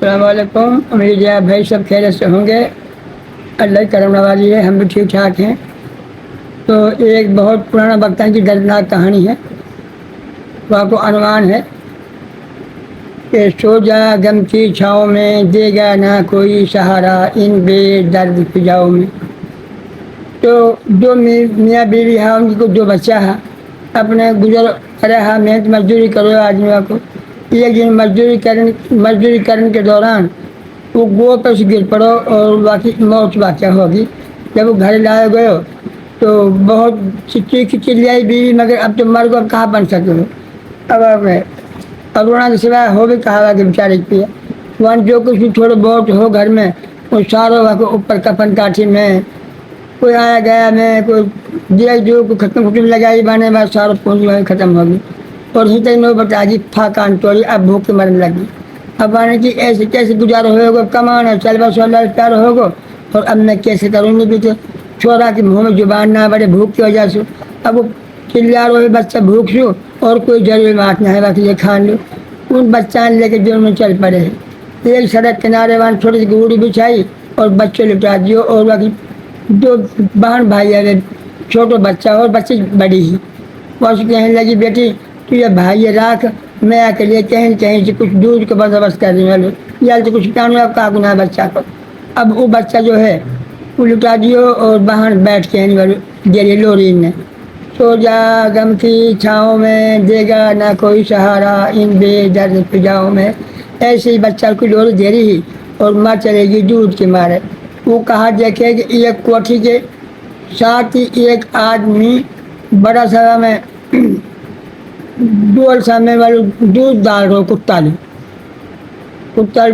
السلام علیکم، امید ہے آپ بھائی سب خیریت سے ہوں گے۔ اللہ کی کرم نوازی ہے، ہم بھی ٹھیک ٹھاک ہیں۔ تو ایک بہت پرانا بختان کی دردناک کہانی ہے، واقع عنوان ہے کہ سو جا غم کی چھاؤں میں، دے گا نہ کوئی سہارا ان بے درد فضاؤں میں۔ تو جو میاں بیوی ہے، ان کو جو بچہ ہے، اپنے گزر کرے ہے، محنت مزدوری کرو آدمی کو۔ ایک دن مزدوری کرنے کے دوران وہ گو پر سے گر پڑو اور باقی موت واقع ہوگی۔ جب وہ گھر لائے گئے تو بہت چلیائی بیوی، مگر اب تو مر گو، اب کہاں بن سکے ہو، اب رونا کے سوائے ہو بھی کہا کہ بیچارے کی وہاں جو کچھ بھی تھوڑے بہت ہو گھر میں، وہ ساروں اوپر کفن کاٹھی میں، کوئی آیا گیا میں، کوئی دیا جو ختم لگائی بانے بعد سارا پونجی ختم ہوگی۔ اور ہی تک نو بتا جی پھاکان توڑی، اب بھوک کے مرنے لگی۔ اب آنے کی ایسے کیسے گزارا ہوگا، کمانا چل بس پیار ہوگا، اور اب میں کیسے کروں گی بھی تو چھوڑا کہ منہ میں زبان نہ بڑھے بھوک کی وجہ سے۔ اب وہ چلیا رہے بچہ بھوک سو، اور کوئی ضروری بات نہ ہے باقی یہ کھان لو۔ ان بچہ لے کے جو میں چل پڑے ہیں، ایک سڑک کنارے وہاں چھوٹی سی گوڑی بچھائی اور بچے لٹا دیو، اور باقی دو بہن بھائی ہے، چھوٹا بچہ اور بچی بڑی ہی، وہ کہنے لگی بیٹی تو یہ بھائی راکھ، میں آ کے لیے کہیں سے کچھ دودھ کو بندوبست کر دیں یا تو کچھ پانو کا گنا بچہ کو۔ اب وہ بچہ جو ہے وہ لٹا دیو، اور باہر بیٹھ کے گیری لوری نے سو جا غم کی چھاؤں میں، دے گا نہ کوئی سہارا ان بے درد فضاؤں میں۔ ایسے ہی بچہ کو لوری دے رہی اور ماں چلے گی دودھ کے مارے۔ وہ کہا دیکھے کہ ایک کوٹھی کے ساتھ ہی ایک آدمی بڑا سا میں ڈول سامنے والے دودھ ڈال رہو، کتا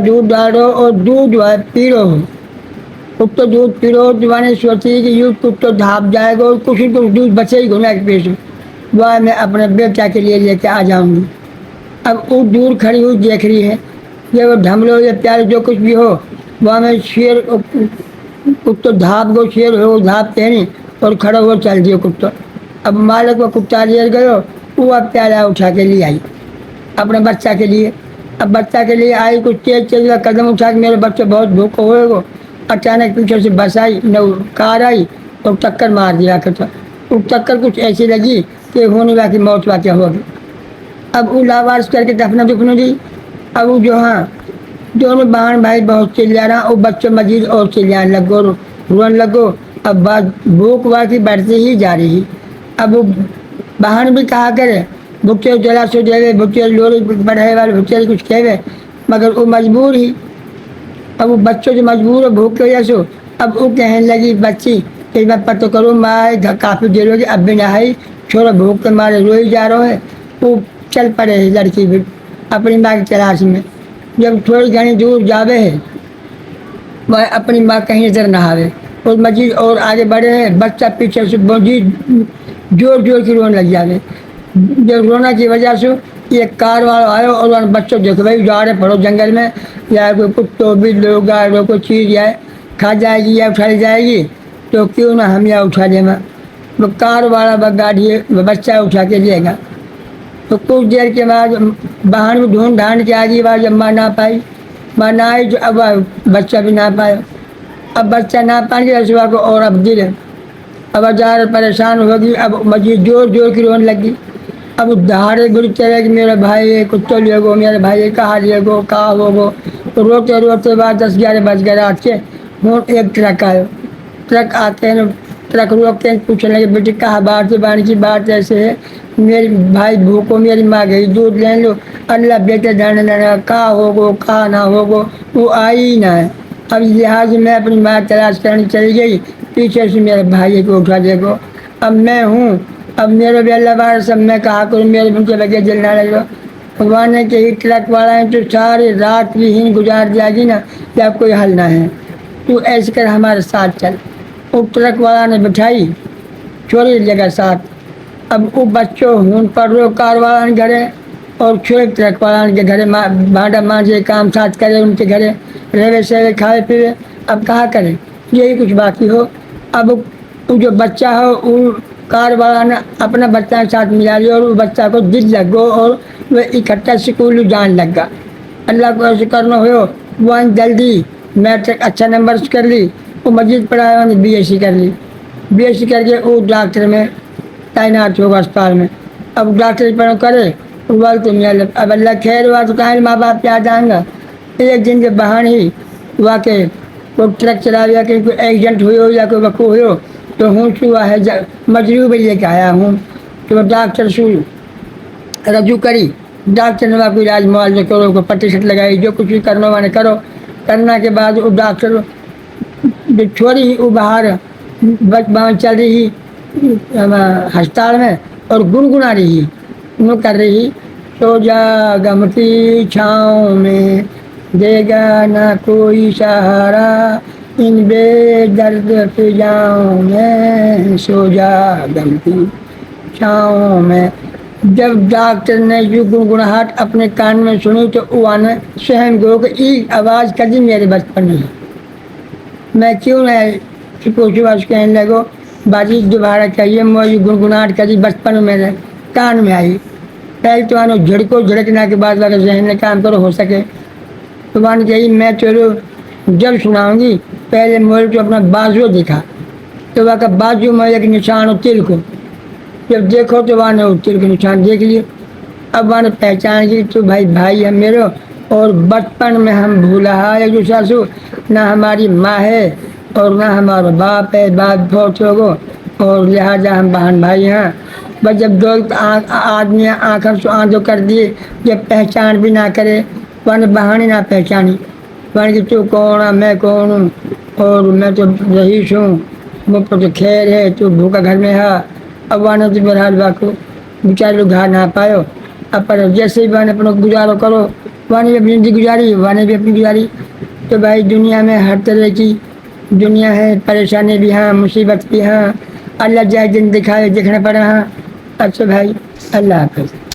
دودھ ڈال رہو اور دودھ پی رہو ہو۔ کتا دودھ پی رہو دیوانے سوچی کہ یوں کتا دھاپ جائے گا اور کچھ دودھ بچے ہی گنا کے پیچھے، وہ میں اپنے بیٹا کے لیے لے کے آ جاؤں گی۔ اب وہ دور کھڑی ہوئی دیکھ رہی ہے، یہ وہ ڈھملو یا پیارے جو کچھ بھی ہو، وہ میں شیر کتا دھاپ گو، شیر ہو دھاپ تیری اور کھڑا ہو چل دیو کتا۔ اب مالک وہ کتا لے گئے، وہ اب پیالہ اٹھا کے لے آئی اپنے بچہ کے لیے۔ اب بچہ کے لیے آئی، کچھ تیز قدم اٹھا کے میرے بچہ بہت بھوکا ہوئے گا، اچانک پیچھے سے بس آئی، کار آئی اور ٹکر مار دیا کرتا۔ وہ ٹکر کچھ ایسی لگی کہ ہونے والی موت واقع ہوگی۔ اب وہ لاوارس کر کے دفنا دی۔ اب وہ جو ہاں دونوں بہن بھائی بہت چلیا رہا، اور بچوں مزید اور چلیانے لگو، رونے لگو۔ اب بات بھوک واقعی بڑھتی ہی جا رہی۔ اب وہ بہن بھی کہا کرے بھٹے جلا سو دے، بھٹے لوری بڑھے والے بھٹے کچھ کہے، مگر وہ مجبور ہی۔ اب وہ بچوں جو مجبور ہو بھوک کی وجہ سے، اب وہ کہنے لگی بچی کہ میں پتہ کروں ماں کافی دیر ہوگی اب بھی نہ آئی، چھوڑا بھوک کے مارے روئی جا رہا ہے۔ وہ چل پڑے لڑکی بھی اپنی ماں کی تلاش میں۔ جب تھوڑی گھنی دور جاوے ہے، وہ اپنی ماں کہیں نظر نہ آوے، اور مزید اور آگے بڑھے ہیں، بچہ پیچھے سے زور کی رونے لگ جاوے۔ جب رونا کی وجہ سے ایک کار والا آئے اور بچوں دیکھو بھائی جا رہے پڑو جنگل میں، یا کوئی کتوں بلو گائے کوئی چیز یا کھا جائے گی یا اٹھا جائے گی، تو کیوں نہ ہم یا اٹھا دیں گا۔ وہ کار والا گاڑی بچہ اٹھا کے لے گا۔ تو کچھ دیر کے بعد بہن میں ڈھونڈ ڈھانڈ کے آگی بار جب ماں نہ پائی، ماں نہ آئی تو اب بچہ بھی نہ پایا۔ اب بچہ نہ پائیں گے رسوا کو، اور اب دل اب ہزار پریشان ہوگی، اب مزید زور کی رونے لگی۔ اب دہاڑے گڑ چلے کہ میرے بھائی کتوں لے گو، میرے بھائی کہاں لے گو، کہاں ہو گو۔ روتے بعد 10-11 بج گئے رات کے۔ ایک ٹرک آئے، ٹرک آتے ہیں، ٹرک روکتے ہیں، پوچھنے لگے بیٹی کہاں بات ہے، بانی کی بات ایسے ہے، میری بھائی بھوکو، میری ماں گئی دودھ لے لو، اللہ بیٹے جانے لگا کہاں ہوگو کہاں نہ ہوگو، وہ آئی ہی نہ ہے۔ اب لحاظ میں اپنی ماں تلاش کرنے چلی گئی، پیچھے سے میرے بھائی کو اٹھا دے گو۔ اب میں ہوں، اب میرے بھی اللہ بار سب میں کہا کروں، میرے بچے لگے جلنا لگا۔ بھگوان نے کہ ٹرک والا ہے تو ساری رات بھی ہی گزار دیا گی نا، یا کوئی حل نہ ہے، تو ایسے کر ہمارے ساتھ چل۔ وہ ٹرک والا نے بٹھائی چھوڑی جگہ ساتھ۔ اب وہ بچوں ہون پڑ رہے کار والا نے گھرے، اور چھوڑے ٹرک والا کے گھرے بانڈا مانجے کام ساتھ کرے، ان کے گھرے رہے سہے کھائے پیے۔ اب کہا کرے یہی کچھ باقی ہو۔ اب وہ جو بچہ ہو وہ کار والا نے اپنا بچہ کے ساتھ ملا لیا، اور وہ بچہ کو دل لگ گو، اور وہ اکٹھا اسکول جان لگ گا۔ اللہ کو ایسے کرنا ہو وہ جلدی میٹرک اچھا نمبر کر لی وہ مزید پڑھایا بی ایس سی کر لی بی ایس سی کر کے وہ ڈاکٹر میں تعینات ہوگا اسپتال میں اب ڈاکٹر پڑھ کرے بول تو اب اللہ خیر ہوا تو کہیں ماں باپ کیا جائیں گا ایک دن کے بہان ہی ہوا کہ کوئی ٹرک چلا لیا کہ کوئی ایکسیڈنٹ ہوئی ہو یا کوئی وقوع ہوئی ہو تو ہوں ہوا ہے مجروح بھی لے کے آیا ہوں تو ڈاکٹر سے رجوع کری ڈاکٹر نے کوئی علاج معالجہ کرو کوئی پٹی شٹ لگائی جو کچھ بھی کرنا ہوا نے کرو کرنا کے بعد وہ ڈاکٹر چھوڑی وہ باہر بچ بان چل رہی ہسپتال میں اور گنگنا رہی وہ کر رہی سو جا غم کی چھاؤں میں دے گا نہ کوئی سہارا ان بے درد فضاؤں میں سو جا غم کی چھاؤں میں جب ڈاکٹر نے یوں گنگناہٹ اپنے کان میں سنی تو وہ نے سہم گو کہ ای آواز کبھی میرے بچپن نہیں میں کیوں نہیں پوچھو آج کہنے لگو باجی دوبارہ کہیے مجھے گنگناہٹ کبھی بچپن میں میرے کان میں آئی پہلے تو آنو جھڑکو جھڑکنے کے بعد اگر ذہن میں کام کرو ہو سکے تو وہاں کہی میں چلو جب سناؤں گی پہلے مجھے تو اپنا بازو دکھا تو وہاں کا بازو میں ایک نشان ہو تل کو جب دیکھو تو وہاں نے تل کے نشان دیکھ لیے اب وہاں نے پہچان کی تو بھائی ہے میرے اور بچپن میں ہم بھولا ہے ایک دوسرا سے نہ ہماری ماں ہے اور نہ ہمارا باپ ہے باپ بہت ہوگو اور لہٰذا ہم بہن بھائی ہیں بس جب دو آدمی آنکھوں سے آندھو کر دیے جب پہچان بھی نہ کرے ورنہ بہانی نہ پہچانی ورنہ کہ تو کون ہے میں کون ہوں اور میں تو رئیس ہوں مجھ پر تو خیر ہے تو بھوکا گھر میں ہے اب وانا تو بہرحال باقو بیچارے لوگ گھر نہ پاؤ اب پر جیسے ہی بہن اپنا گزارو کرو وانے بھی اپنی زندگی گزاری وانے بھی اپنی گزاری تو بھائی دنیا میں ہر طرح کی دنیا ہے پریشانی بھی ہیں مصیبت بھی ہیں اللہ جائے دن دکھائے دیکھنا پڑا ہے اچھا بھائی اللہ حافظ